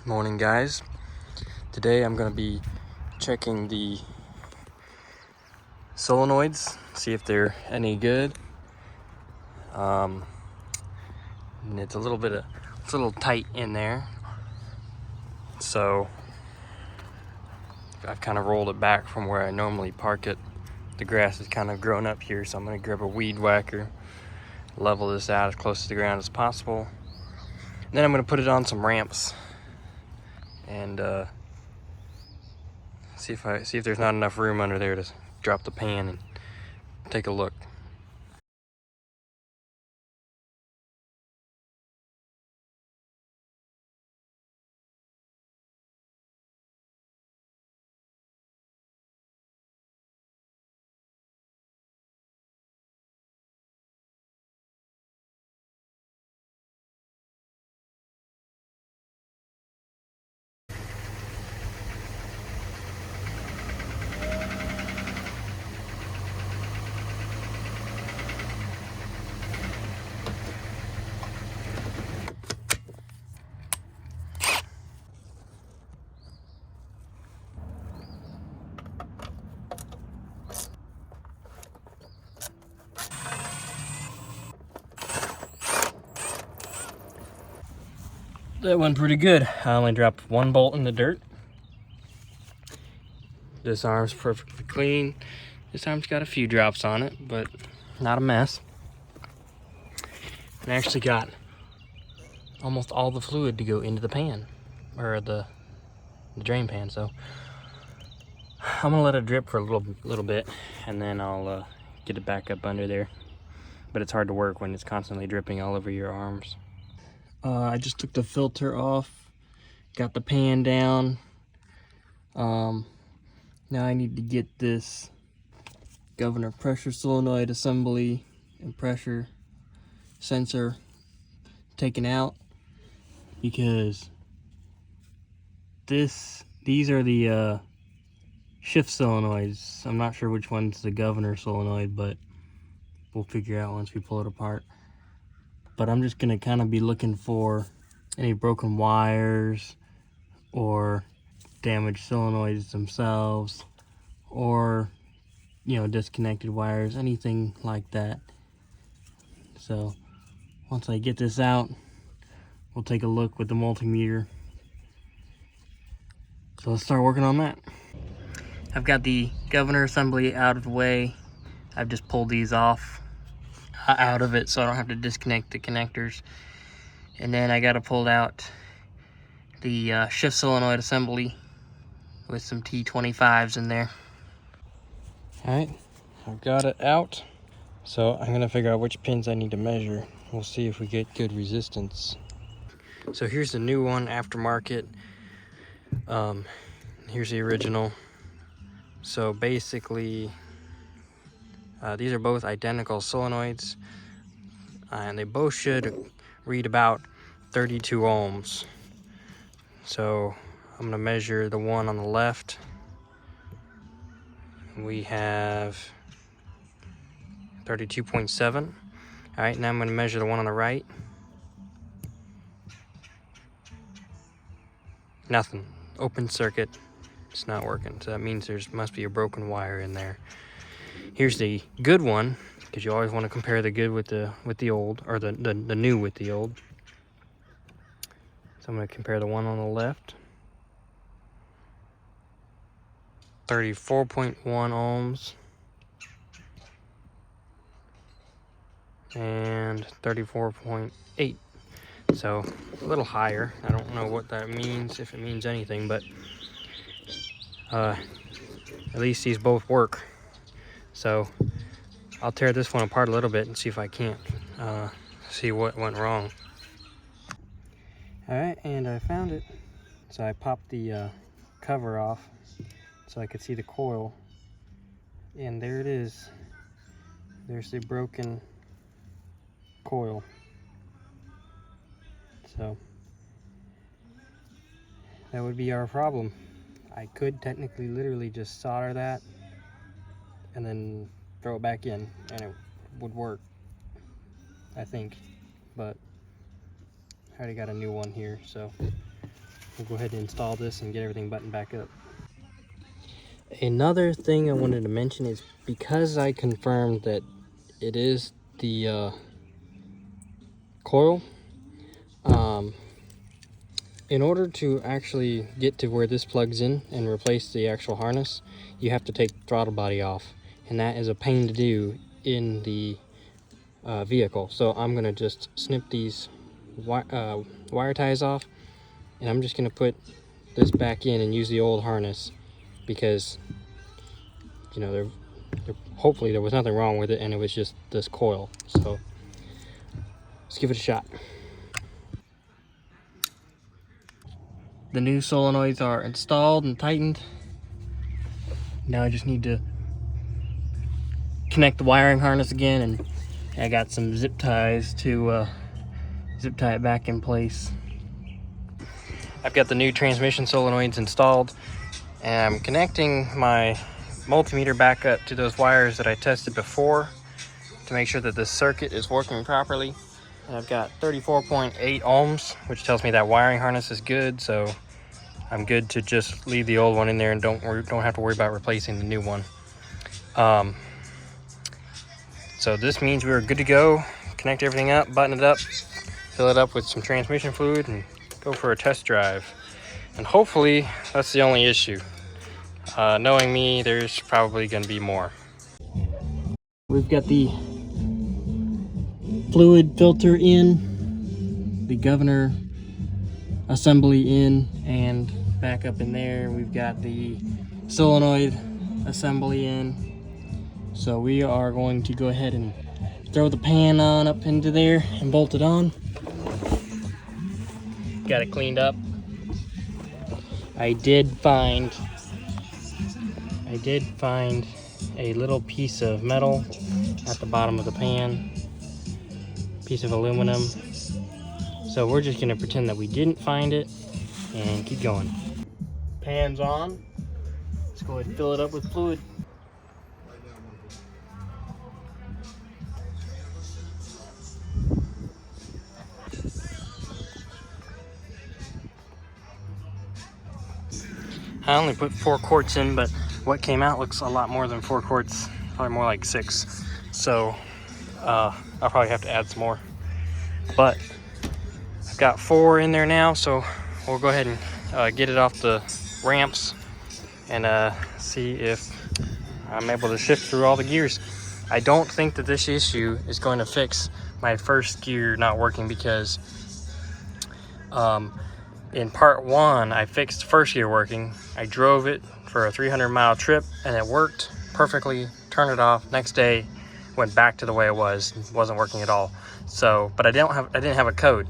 Morning, guys. Today I'm going to be checking the solenoids, see if they're any good. And it's a little tight in there, so I've kind of rolled it back from where I normally park it. The grass is kind of grown up here, so I'm going to grab a weed whacker, level this out as close to the ground as possible. And then I'm going to put it on some ramps and see if there's not enough room under there to drop the pan and take a look. That went pretty good. I only dropped one bolt in the dirt. This arm's perfectly clean. This arm's got a few drops on it, but not a mess. And I actually got almost all the fluid to go into the pan, or the drain pan. So I'm gonna let it drip for a little bit, and then I'll get it back up under there. But it's hard to work when it's constantly dripping all over your arms. I just took the filter off, got the pan down. Now I need to get this governor pressure solenoid assembly and pressure sensor taken out, because these are the shift solenoids. I'm not sure which one's the governor solenoid, but we'll figure out once we pull it apart. But I'm just gonna kind of be looking for any broken wires or damaged solenoids themselves, or disconnected wires, anything like that. So once I get this out, we'll take a look with the multimeter. So let's start working on that. I've got the governor assembly out of the way. I've just pulled these off out of it so I don't have to disconnect the connectors. And then I got to pull out the shift solenoid assembly with some T25s in there. Alright, I've got it out. So I'm gonna figure out which pins I need to measure. We'll see if we get good resistance. So here's the new one, aftermarket. Here's the original. So basically, these are both identical solenoids, and they both should read about 32 ohms. So I'm gonna measure the one on the left. We have 32.7. All right, now I'm gonna measure the one on the right. Nothing, open circuit, it's not working. So that means must be a broken wire in there. Here's the good one, because you always want to compare the good with the old, or the new with the old. So I'm going to compare the one on the left. 34.1 ohms. And 34.8. So a little higher. I don't know what that means, if it means anything, but at least these both work. So I'll tear this one apart a little bit and see if I can't see what went wrong. All right, and I found it. So I popped the cover off so I could see the coil, and there it is. There's the broken coil. So that would be our problem. I could technically literally just solder that and then throw it back in and it would work, I think, but I already got a new one here, so we'll go ahead and install this and get everything buttoned back up. Another thing I wanted to mention is, because I confirmed that it is the coil, in order to actually get to where this plugs in and replace the actual harness, you have to take the throttle body off, and that is a pain to do in the vehicle. So I'm gonna just snip these wire ties off, and I'm just gonna put this back in and use the old harness, because you know hopefully there was nothing wrong with it and it was just this coil. So let's give it a shot. The new solenoids are installed and tightened. Now I just need to connect the wiring harness again, and I got some zip ties to zip tie it back in place. I've got the new transmission solenoids installed, and I'm connecting my multimeter back up to those wires that I tested before to make sure that this circuit is working properly. And I've got 34.8 ohms, which tells me that wiring harness is good, so I'm good to just leave the old one in there and don't have to worry about replacing the new one. So this means we're good to go. Connect everything up, button it up, fill it up with some transmission fluid, and go for a test drive. And hopefully that's the only issue. Knowing me, there's probably going to be more. We've got the fluid filter in, the governor assembly in and back up in there. We've got the solenoid assembly in. So we are going to go ahead and throw the pan on up into there and bolt it on. Got it cleaned up. I did find a little piece of metal at the bottom of the pan, piece of aluminum. So we're just gonna pretend that we didn't find it and keep going. Pan's on. Let's go ahead and fill it up with fluid. I only put 4 quarts in, but what came out looks a lot more than 4 quarts, probably more like 6. So I'll probably have to add some more. But I've got 4 in there now, so we'll go ahead and get it off the ramps and see if I'm able to shift through all the gears. I don't think that this issue is going to fix my first gear not working, because in part 1, I fixed first gear working. I drove it for a 300-mile trip and it worked perfectly. Turned it off. Next day, went back to the way it was. It wasn't working at all. So, but I didn't have a code.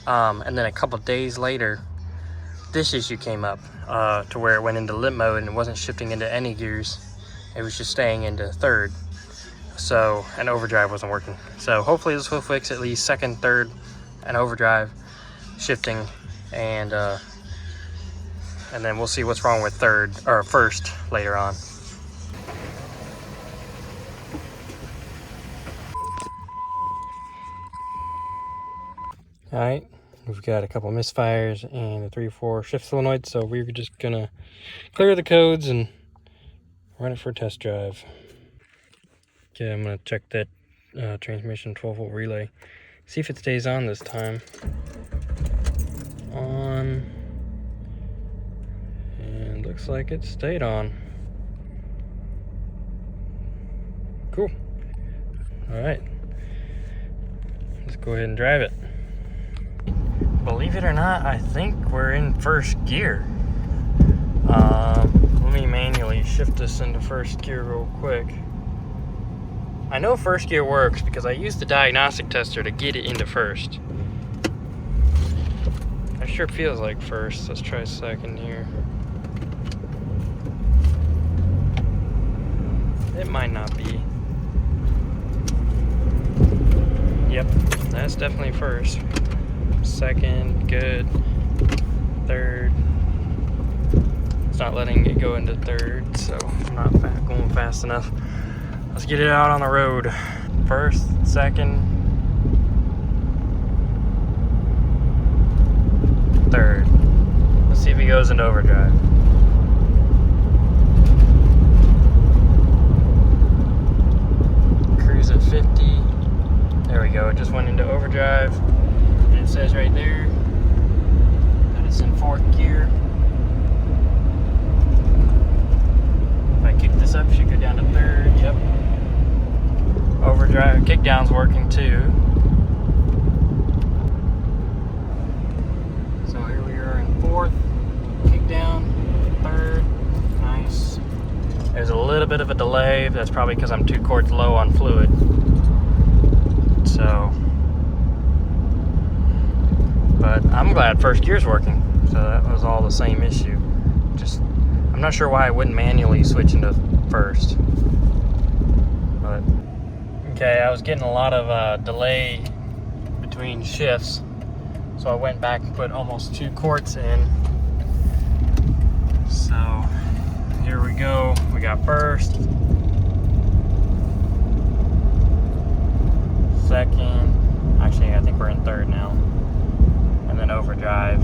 And then a couple days later, this issue came up to where it went into limp mode and it wasn't shifting into any gears. It was just staying into third. So, and overdrive wasn't working. So hopefully this will fix at least second, third, and overdrive shifting. And then we'll see what's wrong with third or first later on. All right, we've got a couple misfires and a 3/4 shift solenoid, so we're just gonna clear the codes and run it for a test drive. Okay, I'm gonna check that transmission 12-volt relay, see if it stays on this time. On, and looks like it stayed on. Cool. All right, let's go ahead and drive it. Believe it or not, I think we're in first gear. Let me manually shift this into first gear real quick. I know first gear works because I used the diagnostic tester to get it into first. It sure feels like first. Let's try second here. It might not be. Yep, that's definitely first. Second, good. Third. It's not letting it go into third, so I'm not going fast enough. Let's get it out on the road. First, second, third. Let's he goes into overdrive. Cruise at 50. There we go, it just went into overdrive. And it says right there that it's in 4th gear. If I kick this up, it should go down to 3rd, yep. Overdrive, kick down's working too. So here we are in 4th, kick down, 3rd, nice. There's a little bit of a delay, that's probably because I'm 2 quarts low on fluid. So, but I'm glad 1st gear's working. So that was all the same issue. Just, I'm not sure why I wouldn't manually switch into 1st. But, okay, I was getting a lot of delay between shifts. So I went back and put almost 2 quarts in. So here we go. We got 1st, 2nd. Actually, I think we're in 3rd now. And then overdrive.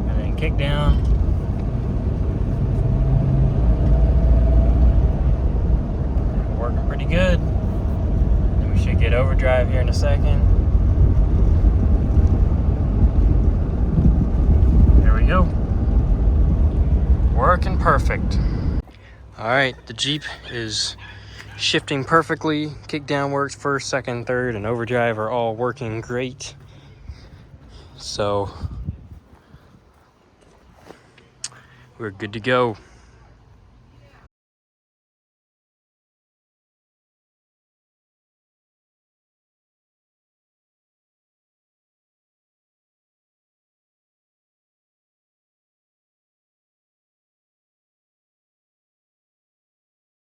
And then kick down. Working pretty good. Then we should get overdrive here in a second. Go. Working perfect. Alright, the Jeep is shifting perfectly. Kick down works 1st, 2nd, 3rd, and overdrive are all working great. So we're good to go.